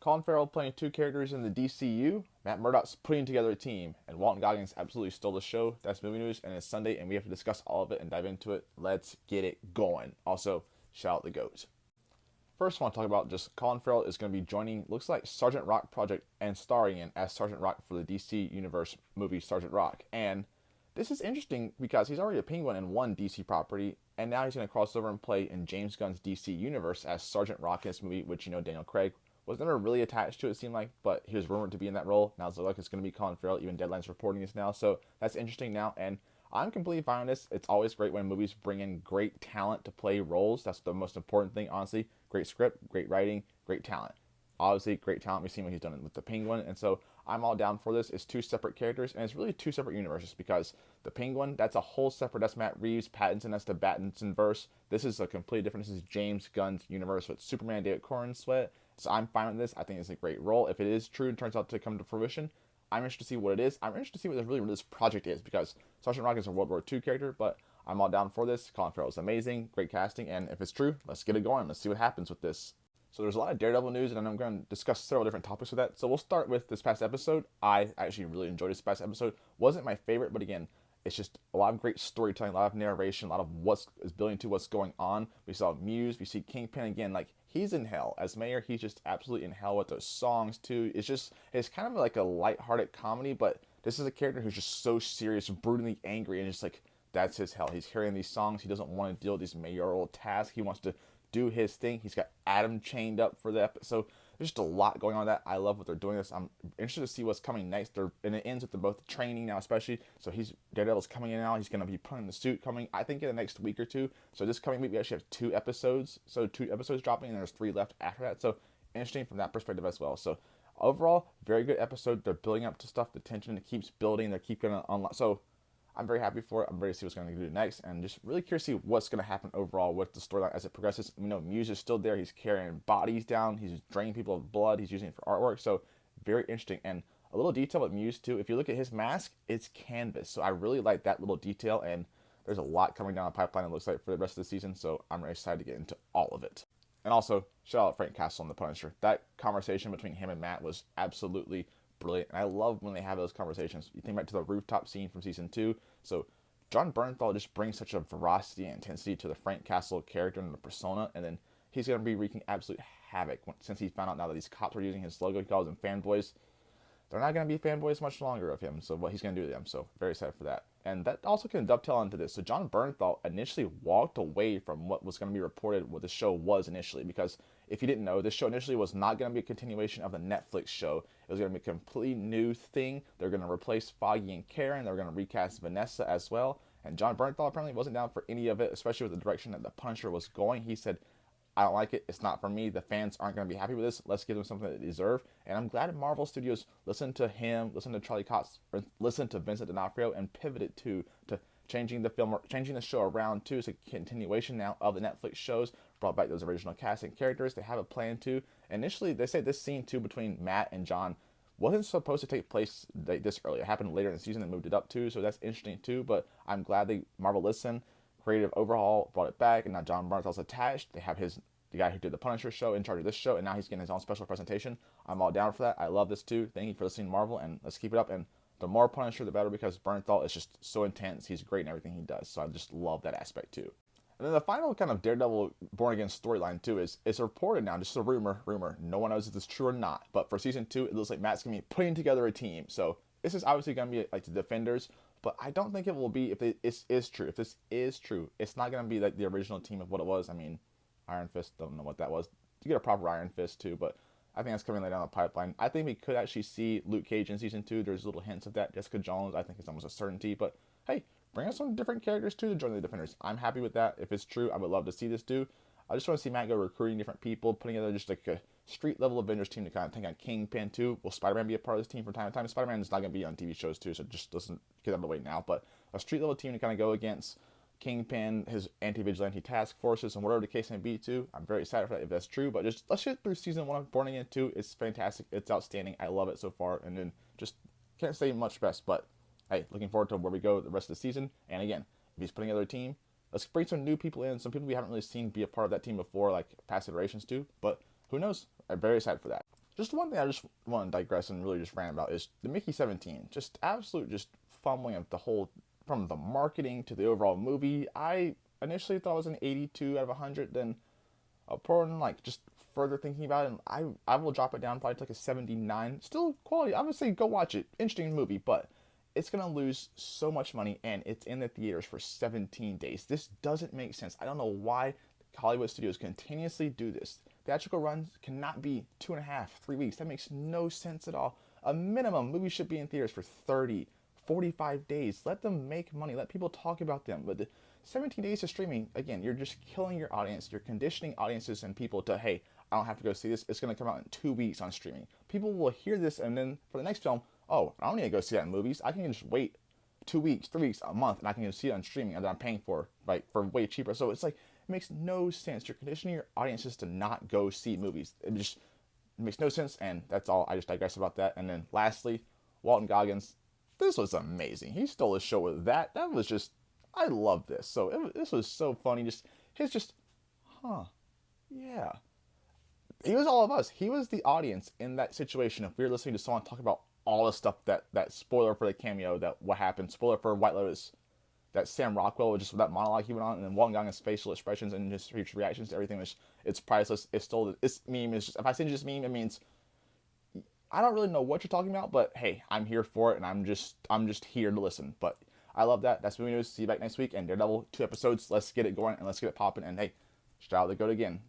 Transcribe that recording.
Colin Ferrel playing two characters in the DCU, Matt Murdock's putting together a team, and Walton Goggins absolutely stole the show. That's movie news, and it's Sunday, and we have to discuss all of it and dive into it. Let's get it going. Also, shout out the GOAT. First, I want to talk about just Colin Ferrel is going to be joining, looks like Sgt Rock project and starring in as Sgt Rock for the DC Universe movie Sgt Rock. And this is interesting because he's already a Penguin in one DC property, and now he's going to cross over and play in James Gunn's DC Universe as Sgt Rock in this movie, which, Daniel Craig was never really attached to, it seemed like, but he was rumored to be in that role. Now it's like it's going to be Colin Ferrel. Even Deadline's reporting this now, so that's interesting now, and I'm completely fine with this. It's always great when movies bring in great talent to play roles. That's the most important thing, honestly. Great script, great writing, great talent. Obviously, great talent. We've seen what he's done with the Penguin, and so I'm all down for this. It's two separate characters, and it's really two separate universes because the Penguin, that's a whole separate, that's Matt Reeves, Pattinson, that's the Pattinson verse. This is a completely different, this is James Gunn's universe with Superman, David Cornsweet. So I'm fine with this. I think it's a great role. If it is true and turns out to come to fruition, I'm interested to see what it is. I'm interested to see what this project is because Sgt. Rock is a World War II character, but I'm all down for this. Colin Farrell is amazing, great casting, and if it's true, let's get it going. Let's see what happens with this. So there's a lot of Daredevil news, and I'm going to discuss several different topics with that. So we'll start with this past episode. I actually really enjoyed this past episode. Wasn't my favorite, but again, it's just a lot of great storytelling, a lot of narration, a lot of what is building to what's going on. We saw Muse, we see Kingpin again, like he's in hell. As Mayor, he's just absolutely in hell with those songs too. It's kind of like a lighthearted comedy, but this is a character who's just so serious, brutally angry, and just like, that's his hell. He's carrying these songs. He doesn't want to deal with these mayoral tasks. He wants to do his thing. He's got Adam chained up for the episode. So there's just a lot going on with that. I love what they're doing this. I'm interested to see what's coming next. And it ends with them both training now, especially. So Daredevil's coming in now. He's going to be putting the suit coming, I think, in the next week or two. So this coming week, we actually have 2 episodes. So 2 episodes dropping, and there's 3 left after that. So interesting from that perspective as well. So overall, very good episode. They're building up to stuff. The tension keeps building. They keep going to unlock. So I'm very happy for it. I'm ready to see what's going to do next, and just really curious to see what's going to happen overall with the storyline as it progresses. Muse is still there. He's carrying bodies down. He's draining people of blood. He's using it for artwork. So very interesting. And a little detail with Muse too. If you look at his mask, it's canvas. So I really like that little detail. And there's a lot coming down the pipeline, it looks like, for the rest of the season. So I'm really excited to get into all of it. And also, shout out Frank Castle and the Punisher. That conversation between him and Matt was absolutely brilliant, and I love when they have those conversations. You think back to the rooftop scene from season 2. So Jon Bernthal just brings such a veracity and intensity to the Frank Castle character and the persona, and then he's going to be wreaking absolute havoc since he found out now that these cops are using his logo. He calls them fanboys. They're not going to be fanboys much longer of him, so what he's going to do to them. So very excited for that. And that also can dovetail into this. So Jon Bernthal initially walked away from what was going to be reported what the show was initially, because if you didn't know, this show initially was not going to be a continuation of the Netflix show. It was going to be a completely new thing. They're going to replace Foggy and Karen. They're going to recast Vanessa as well. And Jon Bernthal apparently wasn't down for any of it, especially with the direction that the Punisher was going. He said, I don't like it. It's not for me. The fans aren't going to be happy with this. Let's give them something that they deserve. And I'm glad Marvel Studios listened to him, listened to Charlie Cox, listened to Vincent D'Onofrio, and pivoted to changing the film, changing the show around too. It's a continuation now of the Netflix shows. Brought back those original cast and characters. They have a plan to. Initially, they say this scene too between Matt and Jon wasn't supposed to take place this early. It happened later in the season. They moved it up too, so that's interesting too. But I'm glad Marvel listened. Creative overhaul brought it back, and now Jon Bernthal's attached. They have the guy who did the Punisher show in charge of this show, and now he's getting his own special presentation. I'm all down for that. I love this too. Thank you for listening, Marvel, and let's keep it up. And the more Punisher, the better, because Bernthal is just so intense. He's great in everything he does, so I just love that aspect too. And then the final kind of Daredevil Born Again storyline too is reported now, just a rumor. No one knows if this is true or not, but for season 2, it looks like Matt's going to be putting together a team. So this is obviously going to be like the Defenders, but I don't think it will be if it is true. If this is true, it's not going to be like the original team of what it was. I mean, Iron Fist, don't know what that was. You get a proper Iron Fist too, but I think that's coming later down the pipeline. I think we could actually see Luke Cage in season 2. There's little hints of that. Jessica Jones, I think it's almost a certainty, but hey, bring us some different characters too to join the Defenders. I'm happy with that. If it's true, I would love to see this do. I just want to see Matt go recruiting different people, putting together just like a street level Avengers team to kind of take on Kingpin too. Will Spider-Man be a part of this team from time to time? Spider-Man is not going to be on TV shows too, so just doesn't get out of the way now. But a street level team to kind of go against Kingpin, his anti-vigilante task forces, and whatever the case may be too. I'm very excited for that if that's true. But just let's get through season 1 of Born Again 2. It's fantastic. It's outstanding. I love it so far. And then just can't say much best, but hey, looking forward to where we go the rest of the season. And again, if he's putting together a team, let's bring some new people in, some people we haven't really seen be a part of that team before, like past iterations too. But who knows? I'm very excited for that. Just one thing I just want to digress and really just rant about is the Mickey 17. Just absolute just fumbling of the whole, from the marketing to the overall movie. I initially thought it was an 82 out of 100. Then upon like just further thinking about it, and I will drop it down probably to like a 79. Still quality. I would say go watch it. Interesting movie, but it's gonna lose so much money, and it's in the theaters for 17 days. This doesn't make sense. I don't know why Hollywood studios continuously do this. Theatrical runs cannot be 2.5, 3 weeks. That makes no sense at all. A minimum, movies should be in theaters for 30, 45 days. Let them make money. Let people talk about them. But the 17 days of streaming, again, you're just killing your audience. You're conditioning audiences and people to, hey, I don't have to go see this. It's going to come out in 2 weeks on streaming. People will hear this, and then for the next film, oh, I don't need to go see that in movies. I can just wait 2 weeks, 3 weeks, a month, and I can just see it on streaming that I'm paying for, like, for way cheaper. So it's like, it makes no sense. You're conditioning your audiences to not go see movies. It makes no sense, and that's all. I just digress about that. And then lastly, Walton Goggins. This was amazing. He stole the show with that. That was just, I love this. So this was so funny. Huh, yeah. He was all of us. He was the audience in that situation. If we were listening to someone talk about all the stuff that spoiler for the cameo, that what happened, spoiler for White Lotus, that Sam Rockwell, just with that monologue he went on, and then Walton Goggins' facial expressions and his reactions to everything, it's priceless. It's still, this meme is just, if I send you this meme, it means I don't really know what you're talking about, but hey, I'm here for it, and I'm just here to listen. But I love that. That's movie news. See you back next week, and Daredevil 2 episodes. Let's get it going and let's get it popping. And hey, shout out the GOAT again.